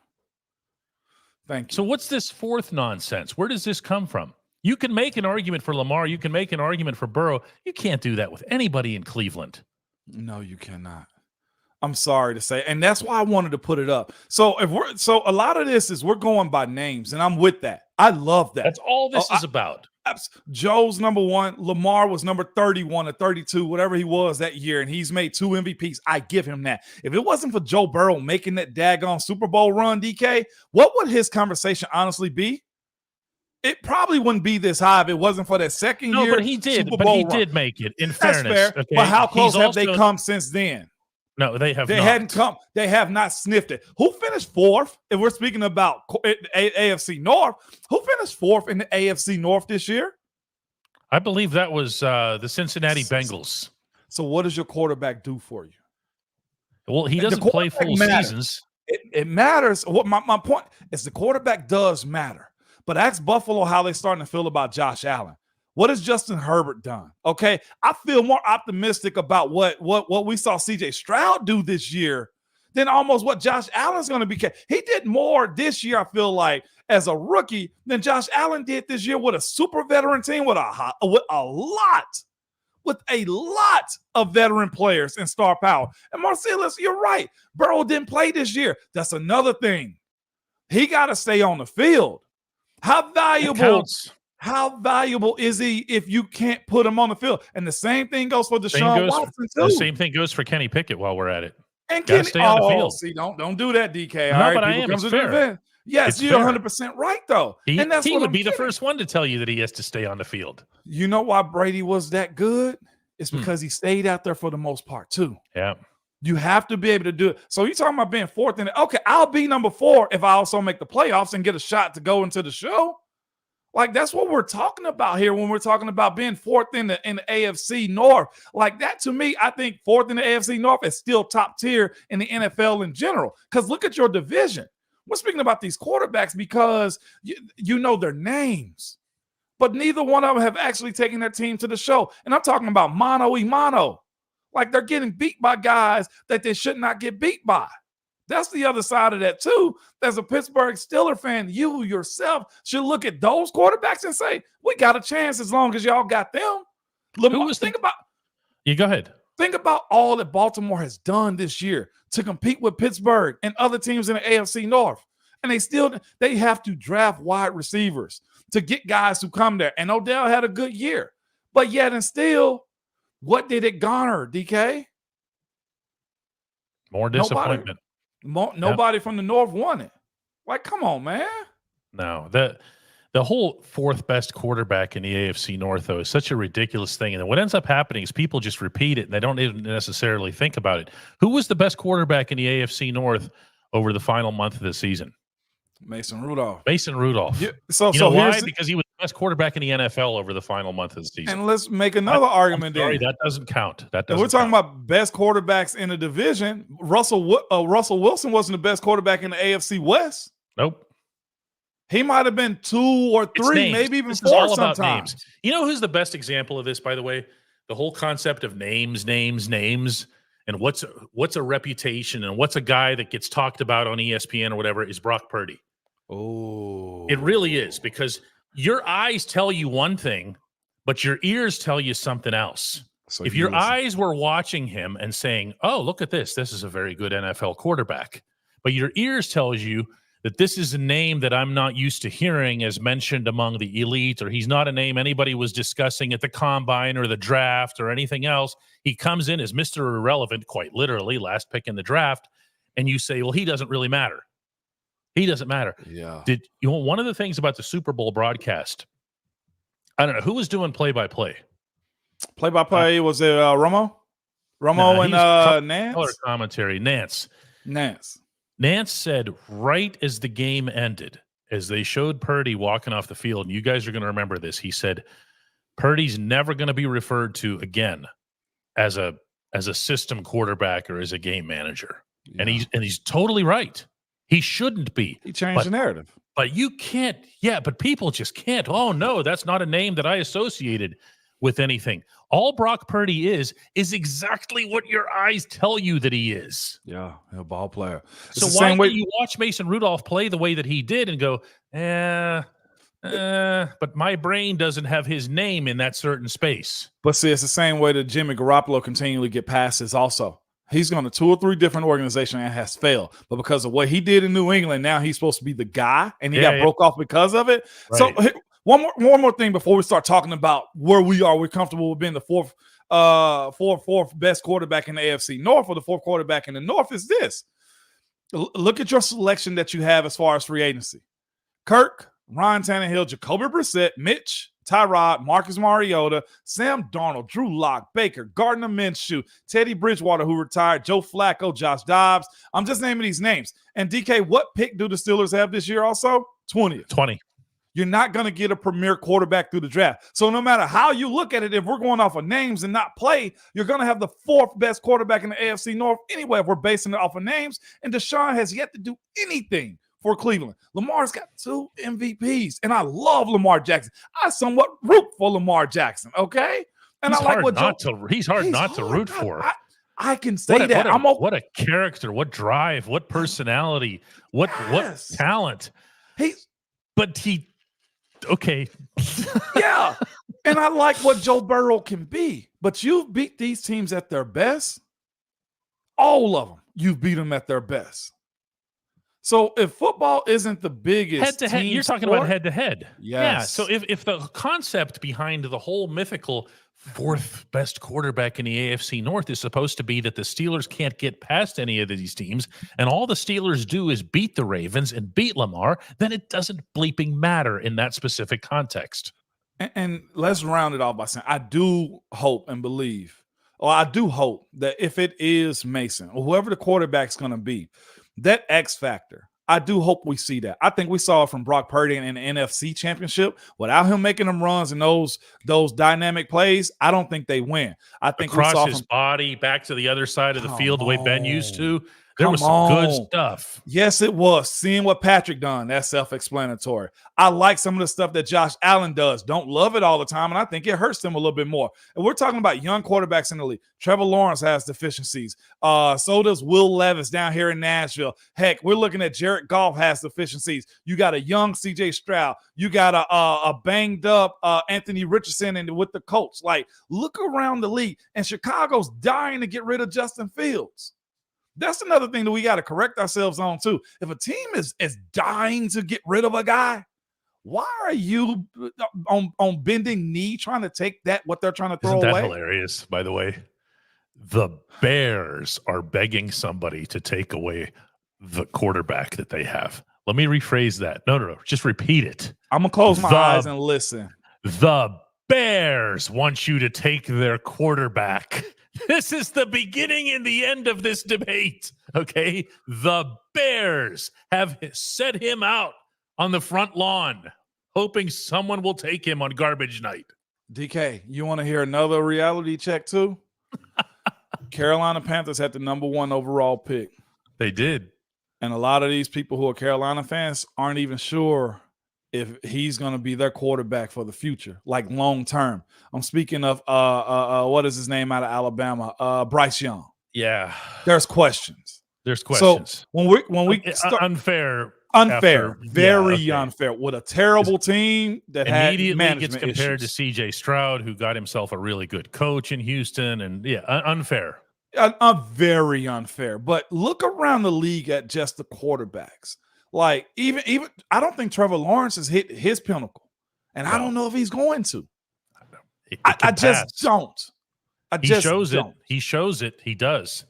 So what's this fourth nonsense? Where does this come from? You can make an argument for Lamar. You can make an argument for Burrow. You can't do that with anybody in Cleveland. No, you cannot. I'm sorry to say. And that's why I wanted to put it up. So a lot of this is we're going by names, and I'm with that. I love that. That's all this is about. Joe's number 1. Lamar was number 31 or 32, whatever he was that year, and he's made 2 MVPs. I give him that. If it wasn't for Joe Burrow making that daggone Super Bowl run, DK, what would his conversation honestly be? It probably wouldn't be this high if it wasn't for that second year. No, but he did. But he did make it. In fairness, fair. Okay? But how close have they come since then? No, they have. They hadn't come. They have not sniffed it. Who finished 4th? If we're speaking about AFC North, who finished 4th in the AFC North this year? I believe that was the Cincinnati Bengals. So, what does your quarterback do for you? Well, he doesn't play full seasons. It matters. What my point? is the quarterback does matter. But ask Buffalo how they're starting to feel about Josh Allen. What has Justin Herbert done? Okay, I feel more optimistic about what we saw C.J. Stroud do this year than almost what Josh Allen's going to be. He did more this year, I feel like, as a rookie than Josh Allen did this year with a super veteran team with a lot of veteran players and star power. And Marcellus, you're right. Burrow didn't play this year. That's another thing. He got to stay on the field. How valuable is he if you can't put him on the field? And the same thing goes for Deshaun Watson too. The same thing goes for Kenny Pickett while we're at it. And Kenny, stay on the field. See, don't do that, DK. No, but I am. It's fair. Yes, you're 100% right, though. He would be the first one to tell you that he has to stay on the field. You know why Brady was that good? It's because he stayed out there for the most part, too. Yeah. You have to be able to do it. So you're talking about being fourth in it. Okay, I'll be number 4 if I also make the playoffs and get a shot to go into the show. Like, that's what we're talking about here when we're talking about being fourth in the AFC North. Like, that to me, I think fourth in the AFC North is still top tier in the NFL in general. Because look at your division. We're speaking about these quarterbacks because you know their names. But neither one of them have actually taken their team to the show. And I'm talking about mano-a-mano. Like, they're getting beat by guys that they should not get beat by. That's the other side of that, too. As a Pittsburgh Steelers fan, you yourself should look at those quarterbacks and say, we got a chance as long as y'all got them. You go ahead. Think about all that Baltimore has done this year to compete with Pittsburgh and other teams in the AFC North. And they have to draft wide receivers to get guys who come there. And Odell had a good year. But yet and still, what did it garner, DK? More disappointment. Nobody from the North won it. Like, come on, man. No, the whole fourth best quarterback in the AFC North, though, is such a ridiculous thing. And then what ends up happening is people just repeat it, and they don't even necessarily think about it. Who was the best quarterback in the AFC North over the final month of the season? Mason Rudolph. Yeah, so why? Because he was the best quarterback in the NFL over the final month of the season. And let's make another argument there. That doesn't count. We're talking about best quarterbacks in the division. Russell Wilson wasn't the best quarterback in the AFC West. Nope. He might have been 2 or 3, maybe even 4 sometimes. You know who's the best example of this, by the way? The whole concept of names, and what's a reputation and what's a guy that gets talked about on ESPN or whatever is Brock Purdy. Oh, it really is, because your eyes tell you one thing, but your ears tell you something else. So if your eyes were watching him and saying, oh, look at this is a very good NFL quarterback, but your ears tells you that this is a name that I'm not used to hearing as mentioned among the elite, or he's not a name anybody was discussing at the combine or the draft or anything else. He comes in as Mr. Irrelevant, quite literally, last pick in the draft, and you say, well, he doesn't really matter. He doesn't matter. Yeah. One of the things about the Super Bowl broadcast, I don't know, who was doing play-by-play? Play-by-play, was it Romo? And Nance? Color commentary, Nance said right as the game ended, as they showed Purdy walking off the field, and you guys are going to remember this, he said, Purdy's never going to be referred to again as a system quarterback or as a game manager. Yeah. And he's totally right. He shouldn't be. He changed the narrative. But you can't. Yeah, but people just can't. Oh, no, that's not a name that I associated with anything. All Brock Purdy is exactly what your eyes tell you that he is. Yeah, a ball player. So why do you watch Mason Rudolph play the way that he did and go, but my brain doesn't have his name in that certain space? But see, it's the same way that Jimmy Garoppolo continually get passes also. He's gone to 2 or 3 different organizations and has failed. But because of what he did in New England, now he's supposed to be the guy, and he got broke off because of it. Right. So one more thing before we start talking about where we are. We're comfortable with being the fourth best quarterback in the AFC North, or the 4th quarterback in the North is this. Look at your selection that you have as far as free agency. Kirk, Ryan Tannehill, Jacoby Brissett, Mitch, Tyrod, Marcus Mariota, Sam Darnold, Drew Lock, Baker, Gardner Minshew, Teddy Bridgewater, who retired, Joe Flacco, Josh Dobbs. I'm just naming these names. And DK, what pick do the Steelers have this year also? 20. You're not going to get a premier quarterback through the draft. So no matter how you look at it, if we're going off of names and not play, you're going to have the 4th best quarterback in the AFC North anyway, if we're basing it off of names. And Deshaun has yet to do anything for Cleveland. Lamar's got 2 MVPs, and I love Lamar Jackson. I somewhat root for Lamar Jackson, okay? And he's I like hard what he's hard not to root for. I can say that. What a character, what drive, what personality, what talent. Okay. Yeah. And I like what Joe Burrow can be. But you've beat these teams at their best. All of them. You've beat them at their best. So if football isn't the biggest head-to-head, you're talking about head-to-head. Yes. Yeah. So if the concept behind the whole mythical 4th best quarterback in the AFC North is supposed to be that the Steelers can't get past any of these teams, and all the Steelers do is beat the Ravens and beat Lamar, then it doesn't bleeping matter in that specific context. And let's round it off by saying I do hope and believe, or I do hope that if it is Mason or whoever the quarterback's going to be, that X factor, I do hope we see that. I think we saw it from Brock Purdy in the NFC Championship. Without him making them runs and those dynamic plays, I don't think they win. I think across we saw his body back to the other side of the field, the way Ben used to. There was some good stuff. Yes, it was. Seeing what Patrick done, that's self-explanatory. I like some of the stuff that Josh Allen does. Don't love it all the time, and I think it hurts them a little bit more. And we're talking about young quarterbacks in the league. Trevor Lawrence has deficiencies. So does Will Levis down here in Nashville. Heck, we're looking at Jared Goff has deficiencies. You got a young C.J. Stroud. You got a banged-up Anthony Richardson with the Colts. Like, look around the league, and Chicago's dying to get rid of Justin Fields. That's another thing that we got to correct ourselves on, too. If a team is dying to get rid of a guy, why are you on bending knee trying to take what they're trying to throw away? Isn't that hilarious, by the way? The Bears are begging somebody to take away the quarterback that they have. Let me rephrase that. No. Just repeat it. I'm going to close my eyes and listen. The Bears want you to take their quarterback. This is the beginning and the end of this debate, okay? The Bears have set him out on the front lawn, hoping someone will take him on garbage night. DK, you want to hear another reality check too? Carolina Panthers had the number 1 overall pick. They did. And a lot of these people who are Carolina fans aren't even sure if he's going to be their quarterback for the future, like long term. I'm speaking of what is his name out of Alabama? Bryce Young. Yeah. There's questions. So when we start, unfair, very unfair with a terrible team that immediately had gets compared to CJ Stroud, who got himself a really good coach in Houston, and unfair. Very unfair. But look around the league at just the quarterbacks. Like even I don't think Trevor Lawrence has hit his pinnacle, and I don't know if he's going to. I just don't. He shows it. He does.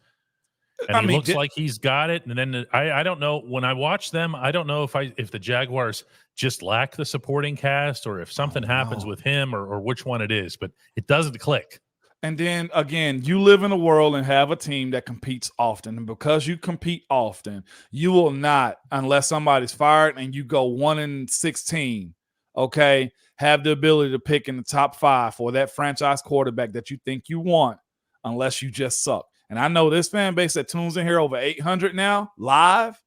And he looks like he's got it. And then I don't know. When I watch them, I don't know if the Jaguars just lack the supporting cast or if something happens with him or which one it is. But it doesn't click. And then, again, you live in a world and have a team that competes often. And because you compete often, you will not, unless somebody's fired and you go 1-16, okay, have the ability to pick in the top 5 for that franchise quarterback that you think you want, unless you just suck. And I know this fan base that tunes in here over 800 now, live,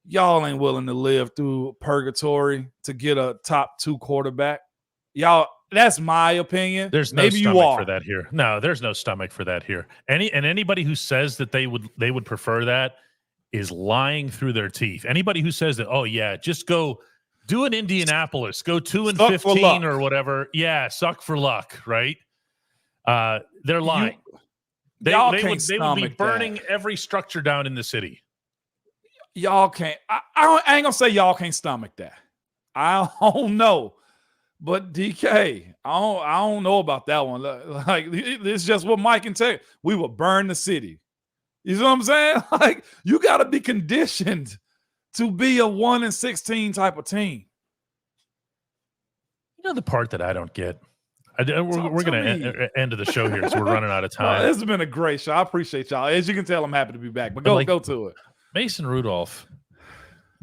y'all ain't willing to live through purgatory to get a top 2 quarterback. Y'all, that's my opinion. There's no stomach for that here. No, there's no stomach for that here. Anybody who says that they would prefer that is lying through their teeth. Anybody who says that, oh yeah, just go do an Indianapolis, go 2-15 or whatever. Yeah, suck for luck, right? They're lying. They would be burning every structure down in the city. Y'all can't. I ain't gonna say y'all can't stomach that. I don't know. But DK, I don't know about that one. Like, it's just what Mike can tell you. We will burn the city. You know what I'm saying? Like, you got to be conditioned to be a 1-16 type of team. You know the part that I don't get? We're going to end the show here, so we're running out of time. This has been a great show. I appreciate y'all. As you can tell, I'm happy to be back. But go to it. Mason Rudolph.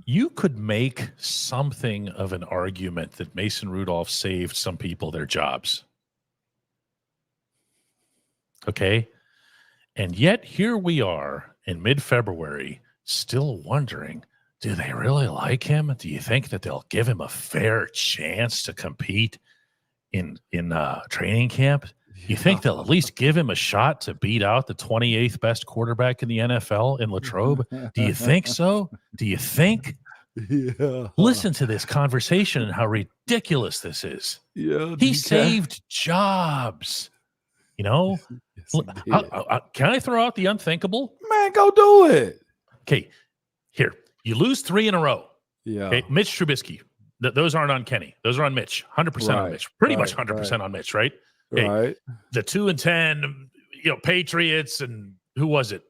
You could make something of an argument that Mason Rudolph saved some people their jobs. Okay? And yet here we are in mid-February still wondering, do they really like him? Do you think that they'll give him a fair chance to compete in training camp? You think they'll at least give him a shot to beat out the 28th best quarterback in the NFL in Latrobe? Do you think so? Do you think? Yeah. Listen to this conversation and how ridiculous this is. Yeah, he saved jobs. You know, yes, can I throw out the unthinkable? Man, go do it. Okay, here. You lose 3 in a row. Yeah. Okay, Mitch Trubisky. Those aren't on Kenny. Those are on Mitch. 100% on Mitch. Pretty much 100% on Mitch, right? Okay, right. The 2-10, Patriots and who was it?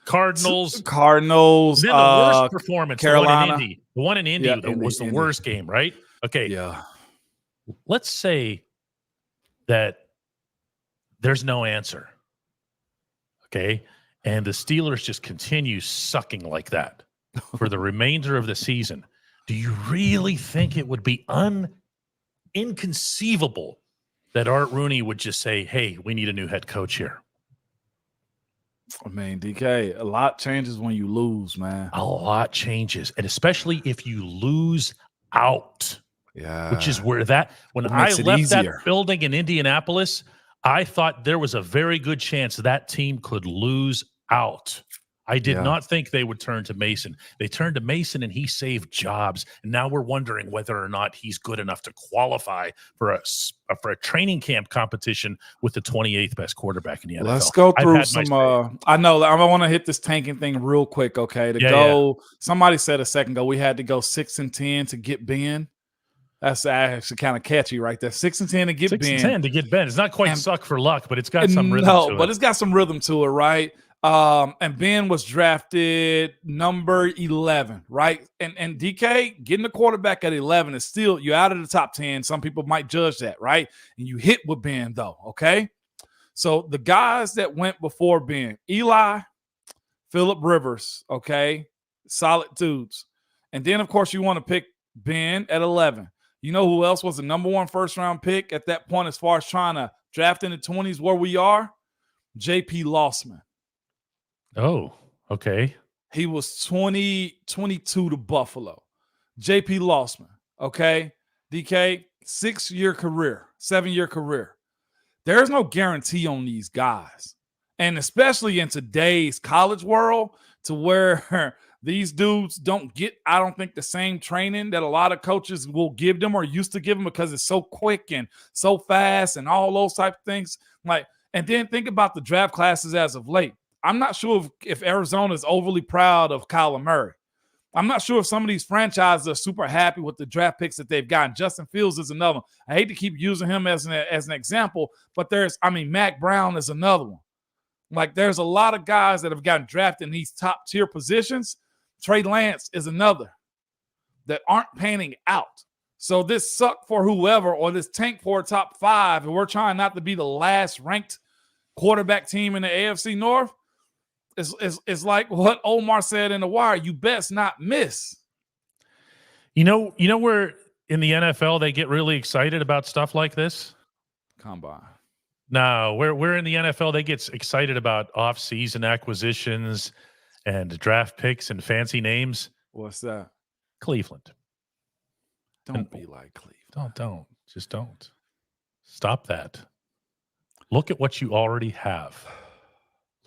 Cardinals. Then the worst performance, Carolina. The one in Indy was the worst game, right? Okay. Yeah. Let's say that there's no answer. Okay. And the Steelers just continue sucking like that for the remainder of the season. Do you really think it would be inconceivable that Art Rooney would just say, hey, we need a new head coach here? I mean, DK, a lot changes when you lose, man. A lot changes. And especially if you lose out. Yeah. Which is where when I left that building in Indianapolis, I thought there was a very good chance that team could lose out. I did not think they would turn to Mason. They turned to Mason and he saved jobs. And now we're wondering whether or not he's good enough to qualify for a training camp competition with the 28th best quarterback in the NFL. Let's go through some I know I want to hit this tanking thing real quick, okay? Somebody said a second ago we had to go 6-10 to get Ben. That's actually kind of catchy right there. 6-10 to get Ben. 6-10 to get Ben. It's not quite suck for luck, but it's got some rhythm to it. No, but it's got some rhythm to it, right? And Ben was drafted number 11, right? And DK, getting the quarterback at 11 is still, you're out of the top 10. Some people might judge that, right? And you hit with Ben, though, okay? So the guys that went before Ben, Eli, Phillip Rivers, okay? Solid dudes. And then, of course, you want to pick Ben at 11. You know who else was the number 1 first-round pick at that point as far as trying to draft in the 20s where we are? J.P. Lossman. Oh, okay. He was 22 to Buffalo. J.P. Lossman, okay? DK, 6-year career, 7-year career. There's no guarantee on these guys. And especially in today's college world to where these dudes don't get, I don't think, the same training that a lot of coaches will give them or used to give them because it's so quick and so fast and all those type of things. And then think about the draft classes as of late. I'm not sure if Arizona is overly proud of Kyler Murray. I'm not sure if some of these franchises are super happy with the draft picks that they've gotten. Justin Fields is another one. I hate to keep using him as an example, but Mac Brown is another one. There's a lot of guys that have gotten drafted in these top tier positions. Trey Lance is another that aren't panning out. So this suck for whoever or this tank for a top 5, and we're trying not to be the last ranked quarterback team in the AFC North. It's like what Omar said in The Wire, you best not miss. You know where in the NFL they get really excited about stuff like this? Combine. No, where in the NFL they get excited about off-season acquisitions and draft picks and fancy names. What's that? Cleveland. Don't be like Cleveland. Don't. Just don't. Stop that. Look at what you already have.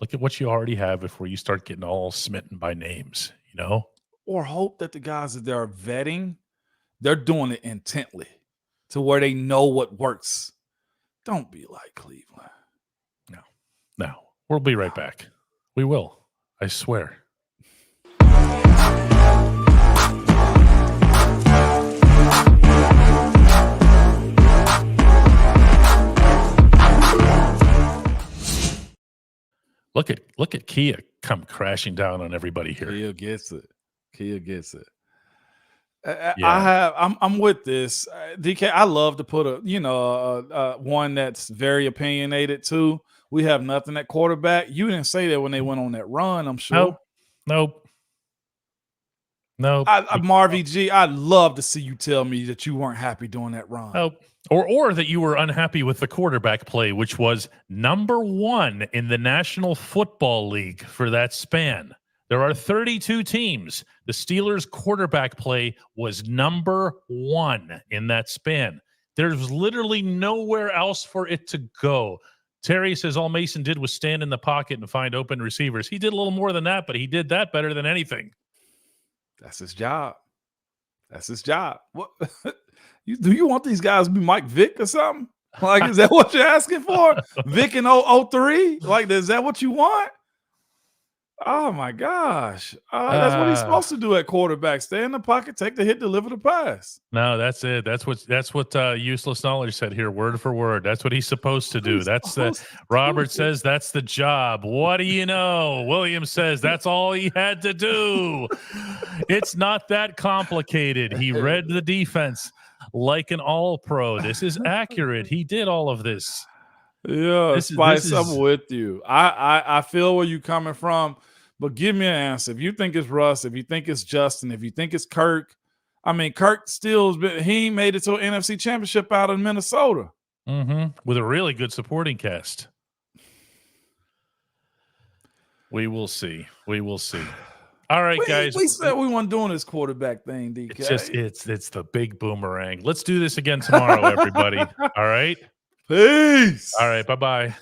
Look at what you already have before you start getting all smitten by names, Or hope that the guys that they're vetting, they're doing it intently to where they know what works. Don't be like Cleveland. No. We'll be right back. We will. I swear. Look at Kia come crashing down on everybody here. Kia gets it. I'm with this. DK, I love to put one that's very opinionated too. We have nothing at quarterback. You didn't say that when they went on that run, I'm sure. Nope. Marvy G, I'd love to see you tell me that you weren't happy doing that run. Nope. Or that you were unhappy with the quarterback play, which was number 1 in the National Football League for that span. There are 32 teams. The Steelers' quarterback play was number 1 in that span. There's literally nowhere else for it to go. Terry says all Mason did was stand in the pocket and find open receivers. He did a little more than that, but he did that better than anything. That's his job. That's his job. What do you want these guys to be Mike Vick or something? Like, is that what you're asking for? Vick in 03? Like, is that what you want? Oh my gosh. That's what he's supposed to do at quarterback. Stay in the pocket, take the hit, deliver the pass. No, that's it. That's what useless knowledge said here, word for word. That's what he's supposed to do. Robert says that's the job. What do you know? William says that's all he had to do. It's not that complicated. He read the defense like an all-pro. This is accurate. He did all of this. Yeah, Spice, I'm with you. I feel where you're coming from, but give me an answer. If you think it's Russ, if you think it's Justin, if you think it's Kirk, I mean, Kirk he made it to an NFC Championship out of Minnesota. With a really good supporting cast. We will see. We will see. All right, guys. We said we weren't doing this quarterback thing, DK. It's the big boomerang. Let's do this again tomorrow, everybody. All right. Peace. All right. Bye-bye.